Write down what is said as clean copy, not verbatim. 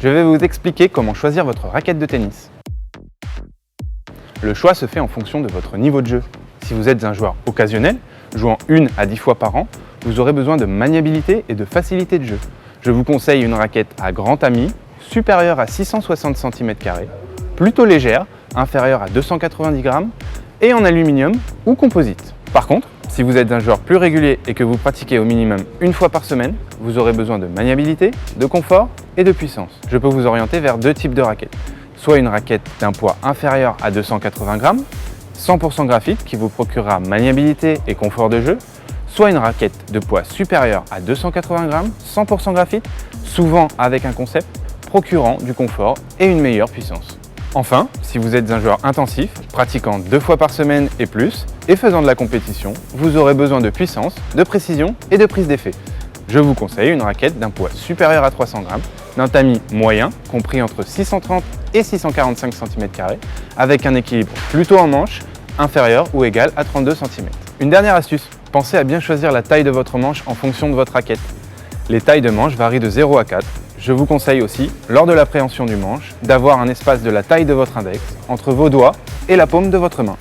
je vais vous expliquer comment choisir votre raquette de tennis. Le choix se fait en fonction de votre niveau de jeu. Si vous êtes un joueur occasionnel, jouant 1 à 10 fois par an, vous aurez besoin de maniabilité et de facilité de jeu. Je vous conseille une raquette à grand tamis, supérieure à 660 cm², plutôt légère, inférieure à 290 grammes, et en aluminium ou composite. Par contre, si vous êtes un joueur plus régulier et que vous pratiquez au minimum 1 fois par semaine, vous aurez besoin de maniabilité, de confort et de puissance. Je peux vous orienter vers 2 types de raquettes. Soit une raquette d'un poids inférieur à 280 grammes, 100% graphite qui vous procurera maniabilité et confort de jeu, soit une raquette de poids supérieur à 280 grammes, 100% graphite, souvent avec un concept procurant du confort et une meilleure puissance. Enfin, si vous êtes un joueur intensif, pratiquant 2 fois par semaine et plus, et faisant de la compétition, vous aurez besoin de puissance, de précision et de prise d'effet. Je vous conseille une raquette d'un poids supérieur à 300 grammes, d'un tamis moyen, compris entre 630 et 645 cm², avec un équilibre plutôt en manche, inférieur ou égal à 32 cm. Une dernière astuce, pensez à bien choisir la taille de votre manche en fonction de votre raquette. Les tailles de manche varient de 0 à 4. Je vous conseille aussi, lors de l'appréhension du manche, d'avoir un espace de la taille de votre index entre vos doigts et la paume de votre main.